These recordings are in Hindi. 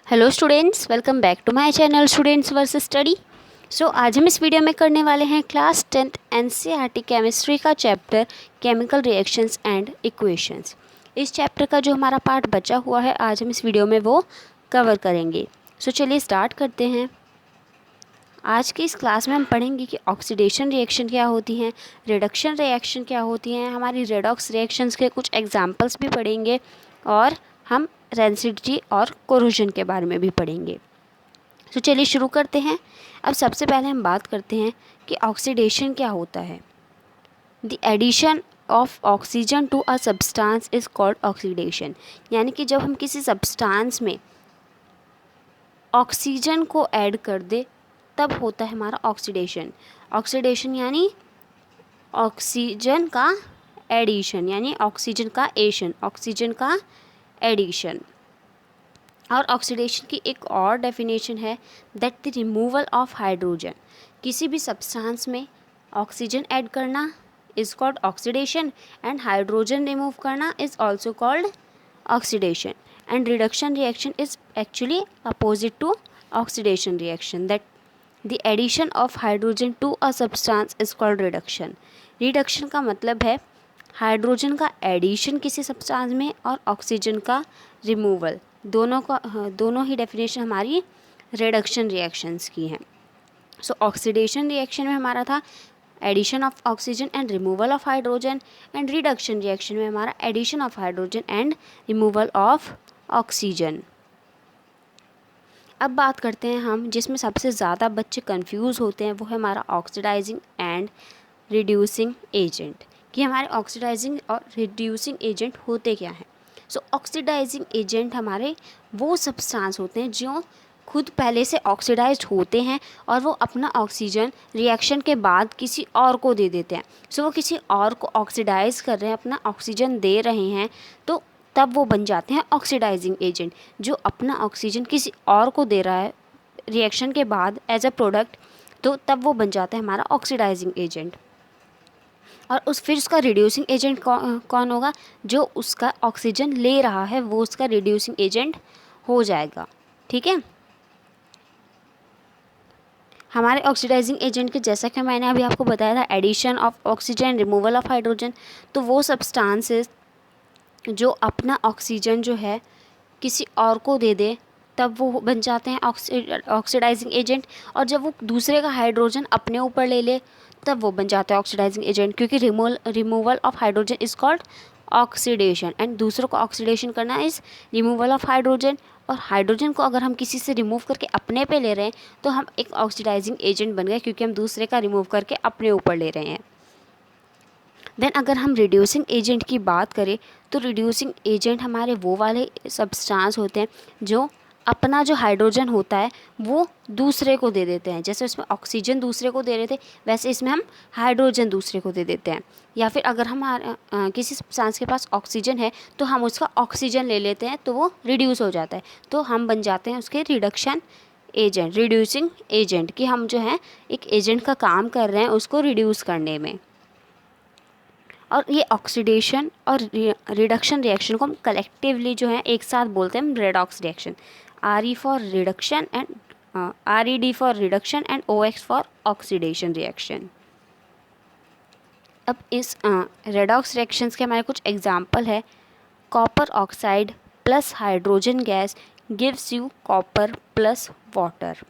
Hello students, welcome back to my channel students versus study. So आज हम इस वीडियो में करने वाले हैं क्लास 10th एनसीईआरटी केमिस्ट्री का chapter chemical reactions and equations. इस चैप्टर का जो हमारा पार्ट बचा हुआ है आज हम इस वीडियो में वो कवर करेंगे। सो चलिए स्टार्ट करते हैं। आज की इस क्लास में हम पढ़ेंगे कि ऑक्सीडेशन रिएक्शन क्या होती हैं, रिडक्शन रिएक्शन क्या होती हैं, हमारी रेडॉक्स रिएक्शंस के कुछ एग्जांपल्स भी पढ़ेंगे और हम रेंसिडिटी और कोरोजन के बारे में भी पढ़ेंगे। तो चलिए शुरू करते हैं। अब सबसे पहले हम बात करते हैं कि ऑक्सीडेशन क्या होता है। The addition of oxygen to a substance is called oxidation. यानी कि जब हम किसी सब्सटेंस में ऑक्सीजन को ऐड कर दे तब होता है हमारा ऑक्सीडेशन। ऑक्सीडेशन यानी ऑक्सीजन का एडिशन, यानी ऑक्सीजन का एडिशन। और ऑक्सीडेशन की एक और डेफिनेशन है that the removal of hydrogen. किसी भी सब्सटेंस में ऑक्सीजन ऐड करना is called oxidation and hydrogen remove करना is also called oxidation. And reduction reaction is actually opposite to oxidation reaction, that the addition of hydrogen to a substance is called reduction. Reduction का मतलब है हाइड्रोजन का एडिशन किसी सब्सटेंस में और ऑक्सीजन का रिमूवल। दोनों ही डेफिनेशन हमारी रिडक्शन रिएक्शंस की हैं। सो ऑक्सीडेशन रिएक्शन में हमारा था addition of oxygen and removal of hydrogen, and reduction reaction में हमारा addition of hydrogen and removal of oxygen. अब बात करते हैं हम जिसमें सबसे ज़्यादा बच्चे कंफ्यूज होते हैं, वो है हमारा ऑक्सीडाइजिंग एंड रिड्यूसिंग एजेंट, कि हमारे ऑक्सीडाइजिंग और रिड्यूसिंग एजेंट होते क्या हैं। सो ऑक्सीडाइजिंग एजेंट हमारे वो सब्सटेंस होते हैं जो खुद पहले से ऑक्सीडाइज्ड होते हैं और वो अपना ऑक्सीजन रिएक्शन के बाद किसी और को दे देते हैं। सो वो किसी और को ऑक्सीडाइज कर रहे हैं, अपना ऑक्सीजन दे रहे हैं, तो तब वो बन जाते हैं ऑक्सीडाइजिंग एजेंट। जो अपना ऑक्सीजन किसी और को दे रहा है रिएक्शन के बाद एज अ प्रोडक्ट, तो तब वो बन जाता है हमारा ऑक्सीडाइजिंग एजेंट। और फिर उसका रिड्यूसिंग एजेंट कौन होगा? जो उसका ऑक्सीजन ले रहा है वो उसका रिड्यूसिंग एजेंट हो जाएगा। ठीक है। हमारे ऑक्सीडाइजिंग एजेंट के जैसा कि मैंने अभी आपको बताया था addition of oxygen, removal of hydrogen, तो वो सब्सटेंसेस जो अपना ऑक्सीजन जो है किसी और को दे दे तब वो बन जाते हैं ऑक्सीडाइजिंग एजेंट। और जब वो दूसरे का हाइड्रोजन अपने ऊपर ले ले तब वो बन जाता है ऑक्सीडाइजिंग एजेंट, क्योंकि removal of hydrogen is called oxidation and दूसरों को ऑक्सीडेशन करना इज रिमूवल ऑफ हाइड्रोजन। और हाइड्रोजन को अगर हम किसी से रिमूव करके अपने पे ले रहे हैं तो हम एक ऑक्सीडाइजिंग एजेंट बन गए, क्योंकि हम दूसरे का रिमूव करके अपने ऊपर ले रहे हैं। देन अगर हम रिड्यूसिंग एजेंट की बात करें तो रिड्यूसिंग एजेंट हमारे वो वाले सब्सटेंस होते हैं जो अपना जो हाइड्रोजन होता है वो दूसरे को दे देते हैं। जैसे उसमें ऑक्सीजन दूसरे को दे रहे थे वैसे इसमें हम हाइड्रोजन दूसरे को दे देते हैं। या फिर अगर हमारे किसी सब्सटेंस के पास ऑक्सीजन है तो हम उसका ऑक्सीजन ले लेते हैं तो वो रिड्यूस हो जाता है, तो हम बन जाते हैं उसके रिडक्शन एजेंट, रिड्यूसिंग एजेंट, कि हम जो है एक एजेंट का काम कर रहे हैं उसको रिड्यूस करने में। और ये ऑक्सीडेशन और रिडक्शन रिएक्शन को हम कलेक्टिवली जो है एक साथ बोलते हैं redox reaction. RE for reduction and RED for reduction and OX for oxidation reaction. अब इस रेडॉक्स रिएक्शंस के हमारे कुछ एग्जांपल है। Copper oxide plus hydrogen gas gives you copper plus water.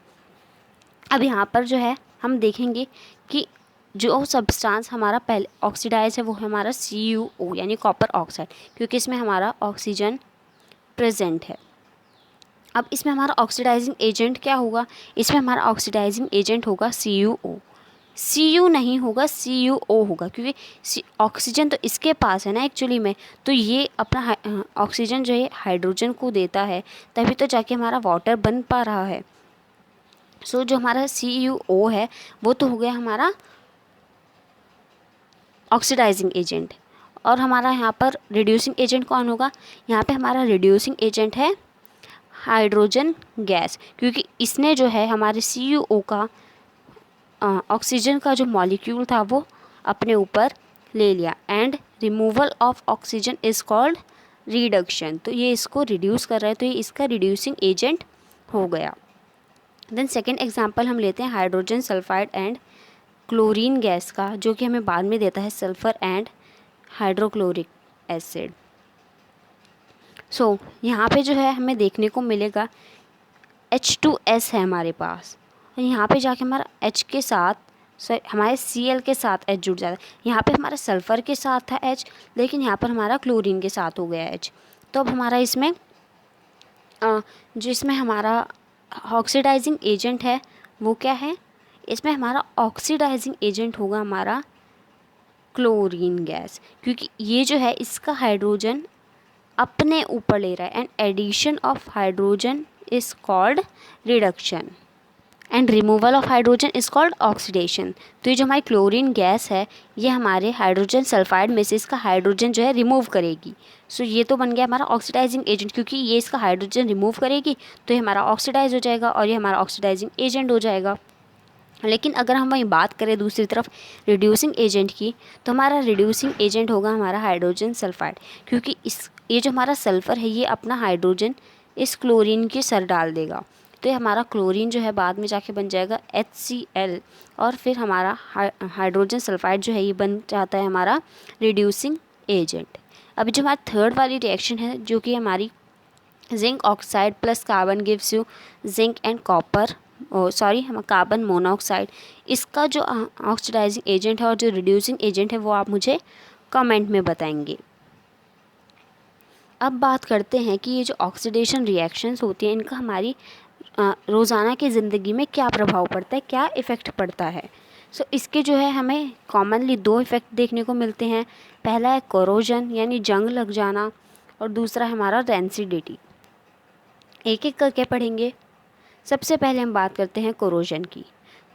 अब यहाँ पर जो है हम देखेंगे कि जो सब्सटेंस हमारा पहले ऑक्सीडाइज है वो है हमारा CuO यानी कॉपर ऑक्साइड, क्योंकि इसमें हमारा ऑक्सीजन प्रेजेंट है। अब इसमें हमारा ऑक्सीडाइजिंग एजेंट क्या होगा? इसमें हमारा ऑक्सीडाइजिंग एजेंट होगा CuO। Cu नहीं होगा, CuO होगा, क्योंकि ऑक्सीजन तो इसके पास है ना एक्चुअली में, तो ये अपना ऑक्सीजन जो है हाइड्रोजन को देता है तभी तो जाके हमारा वाटर बन पा रहा है। सो जो हमारा CuO है वो तो हो गया हमारा ऑक्सीडाइजिंग एजेंट। और हमारा यहाँ पर रिड्यूसिंग एजेंट कौन होगा? यहाँ पे हमारा रिड्यूसिंग एजेंट है हाइड्रोजन गैस, क्योंकि इसने जो है हमारे CuO का ऑक्सीजन का जो मॉलिक्यूल था वो अपने ऊपर ले लिया। And removal of oxygen is called reduction, तो ये इसको रिड्यूस कर रहा है, तो ये इसका रिड्यूसिंग एजेंट हो गया। देन सेकेंड एग्जाम्पल हम लेते हैं hydrogen sulphide and chlorine gas का, जो कि हमें बाद में देता है सल्फ़र एंड हाइड्रोक्लोरिक एसिड। सो यहाँ पे जो है हमें देखने को मिलेगा H2S है हमारे पास, और यहाँ पे जाके हमारा H के साथ हमारे Cl के साथ H जुड़ जाता है। यहाँ पे हमारा सल्फ़र के साथ था H, लेकिन यहाँ पर हमारा क्लोरीन के साथ हो गया H। तो अब हमारा इसमें जो इसमें हमारा ऑक्सीडाइजिंग एजेंट है वो क्या है, इसमें हमारा ऑक्सीडाइजिंग एजेंट होगा हमारा क्लोरीन गैस, क्योंकि ये जो है इसका हाइड्रोजन अपने ऊपर ले रहा है, and addition of hydrogen is called reduction and removal of hydrogen is called oxidation. तो ये जो हमारी क्लोरीन गैस है ये हमारे हाइड्रोजन सल्फाइड में से इसका हाइड्रोजन जो है रिमूव करेगी। सो ये तो बन गया हमारा ऑक्सीडाइजिंग एजेंट, क्योंकि ये इसका हाइड्रोजन रिमूव करेगी तो ये हमारा ऑक्सीडाइज हो जाएगा और ये हमारा ऑक्सीडाइजिंग एजेंट हो जाएगा। लेकिन अगर हम वहीं बात करें दूसरी तरफ रिड्यूसिंग एजेंट की, तो हमारा रिड्यूसिंग एजेंट होगा हमारा हाइड्रोजन सल्फाइड, क्योंकि ये जो हमारा सल्फ़र है ये अपना हाइड्रोजन इस क्लोरीन के सर डाल देगा, तो ये हमारा क्लोरीन जो है बाद में जाके बन जाएगा HCl, और फिर हमारा हाइड्रोजन सल्फाइड जो है ये बन जाता है हमारा रिड्यूसिंग एजेंट। अभी जो हमारा थर्ड वाली रिएक्शन है जो कि हमारी zinc oxide plus carbon gives you zinc and copper, हम कार्बन मोनोऑक्साइड, इसका जो ऑक्सीडाइजिंग एजेंट है और जो रिड्यूसिंग एजेंट है वो आप मुझे कमेंट में बताएंगे। अब बात करते हैं कि ये जो ऑक्सीडेशन रिएक्शंस होती हैं इनका हमारी रोज़ाना की ज़िंदगी में क्या प्रभाव पड़ता है, क्या इफ़ेक्ट पड़ता है। सो इसके जो है हमें कॉमनली दो इफ़ेक्ट देखने को मिलते हैं। पहला है कोरोजन यानी जंग लग जाना, और दूसरा है हमारा रेंसिडिटी। एक एक करके पढ़ेंगे। सबसे पहले हम बात करते हैं कोरोजन की।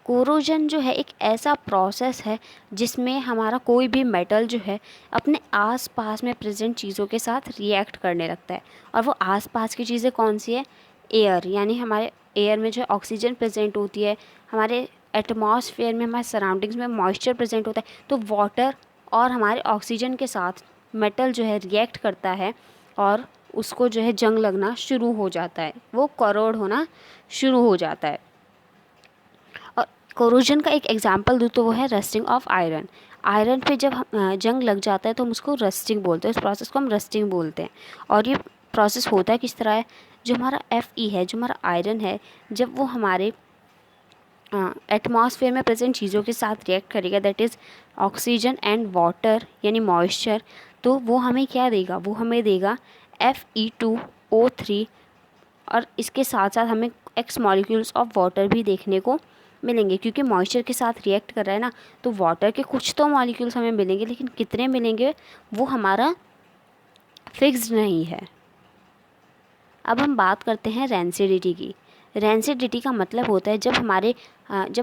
कोरोजन जो है एक ऐसा प्रोसेस है जिसमें हमारा कोई भी मेटल जो है अपने आसपास में प्रेजेंट चीज़ों के साथ रिएक्ट करने लगता है, और वो आसपास की चीज़ें कौन सी है, एयर, यानी हमारे एयर में जो ऑक्सीजन प्रेजेंट होती है, हमारे एटमॉस्फेयर में, हमारे सराउंडिंग्स में मॉइस्चर प्रेजेंट होता है, तो वाटर और हमारे ऑक्सीजन के साथ मेटल जो है रिएक्ट करता है और उसको जो है जंग लगना शुरू हो जाता है, वो करोड होना शुरू हो जाता है। और कोरोजन का एक एग्जांपल दूँ तो वो है रस्टिंग ऑफ आयरन। आयरन पे जब जंग लग जाता है तो हम उसको रस्टिंग बोलते हैं, उस प्रोसेस को हम रस्टिंग बोलते हैं। और ये प्रोसेस होता है किस तरह है, जो हमारा Fe है, जो हमारा आयरन है, जब वो हमारे एटमॉस्फेयर में प्रेजेंट चीज़ों के साथ रिएक्ट करेगा, that is oxygen and water यानी मॉइस्चर, तो वो हमें क्या देगा, वो हमें देगा Fe2O3, और इसके साथ साथ हमें X मॉलिक्यूल्स ऑफ वाटर भी देखने को मिलेंगे, क्योंकि मॉइस्चर के साथ रिएक्ट कर रहा है ना, तो वाटर के कुछ तो मॉलिक्यूल्स हमें मिलेंगे, लेकिन कितने मिलेंगे वो हमारा फिक्स्ड नहीं है। अब हम बात करते हैं रेंसिडिटी की। रेंसिडिटी का मतलब होता है जब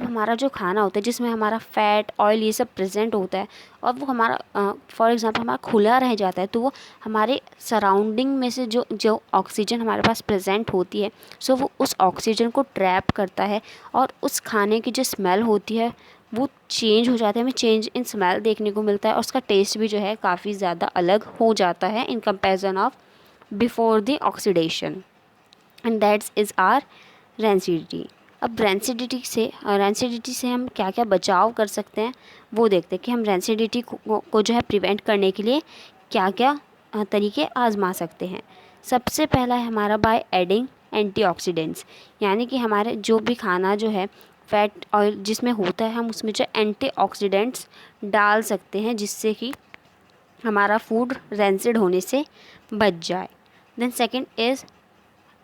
हमारा जो खाना होता है जिसमें हमारा फैट, ऑयल ये सब प्रेजेंट होता है, और वो हमारा फॉर एग्जांपल हमारा खुला रह जाता है, तो वो हमारे सराउंडिंग में से जो ऑक्सीजन हमारे पास प्रेजेंट होती है, सो वो उस ऑक्सीजन को ट्रैप करता है, और उस खाने की जो स्मेल होती है वो चेंज हो जाता है, हमें चेंज इन स्मेल देखने को मिलता है, और उसका टेस्ट भी जो है काफ़ी ज़्यादा अलग हो जाता है in comparison of before the oxidation, and that's is our rancidity. अब रेंसिडिटी से हम क्या क्या बचाव कर सकते हैं वो देखते हैं कि हम रेंसिडिटी को जो है प्रिवेंट करने के लिए क्या क्या तरीके आजमा सकते हैं। सबसे पहला है हमारा बाय एडिंग एंटीऑक्सीडेंट्स, यानी कि हमारे जो भी खाना जो है फैट ऑयल जिसमें होता है, हम उसमें जो एंटीऑक्सीडेंट्स डाल सकते हैं जिससे कि हमारा फूड रेंसिड होने से बच जाए। देन सेकंड इज़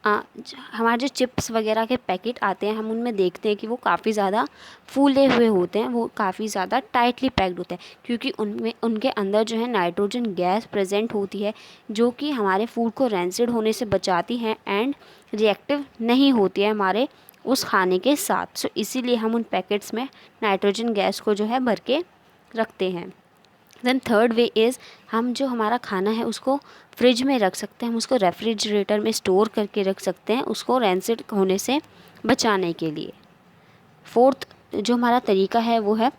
हमारे जो चिप्स वगैरह के पैकेट आते हैं, हम उनमें देखते हैं कि वो काफ़ी ज़्यादा फूले हुए होते हैं, वो काफ़ी ज़्यादा टाइटली पैक्ड होते हैं, क्योंकि उनके अंदर जो है नाइट्रोजन गैस प्रेजेंट होती है जो कि हमारे फूड को रेंसिड होने से बचाती है एंड रिएक्टिव नहीं होती है हमारे उस खाने के साथ। सो इसीलिए हम उन पैकेट्स में नाइट्रोजन गैस को जो है भर के रखते हैं। देन थर्ड वे इज़ हम जो हमारा खाना है उसको फ्रिज में रख सकते हैं, हम उसको रेफ्रिजरेटर में स्टोर करके रख सकते हैं उसको रेंसिड होने से बचाने के लिए। फोर्थ जो हमारा तरीका है वो है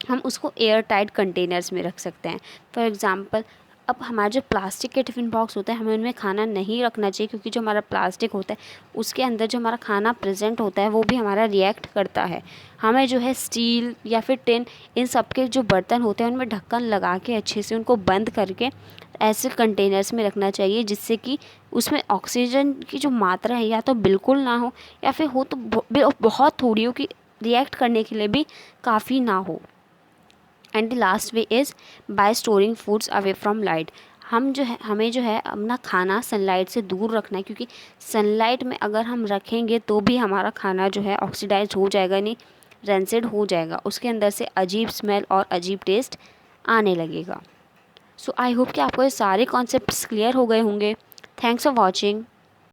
हम उसको एयर टाइट कंटेनर्स में रख सकते हैं। फॉर एग्ज़ाम्पल अब हमारा जो प्लास्टिक के टिफ़िन बॉक्स होता है, हमें उनमें खाना नहीं रखना चाहिए, क्योंकि जो हमारा प्लास्टिक होता है उसके अंदर जो हमारा खाना प्रेजेंट होता है वो भी हमारा रिएक्ट करता है। हमें जो है स्टील या फिर टिन, इन सब के जो बर्तन होते हैं उनमें ढक्कन लगा के अच्छे से उनको बंद करके ऐसे कंटेनर्स में रखना चाहिए, जिससे कि उसमें ऑक्सीजन की जो मात्रा है या तो बिल्कुल ना हो या फिर हो तो बहुत थोड़ी हो, कि रिएक्ट करने के लिए भी काफ़ी ना हो। And the last way is by storing foods away from light. हमें जो है अपना खाना सनलाइट से दूर रखना है, क्योंकि सनलाइट में अगर हम रखेंगे तो भी हमारा खाना जो है ऑक्सीडाइज हो जाएगा, नहीं रेंसिड हो जाएगा, उसके अंदर से अजीब स्मेल और अजीब टेस्ट आने लगेगा। सो आई होप कि आपको ये सारे कॉन्सेप्ट्स क्लियर हो गए होंगे। Thanks for watching.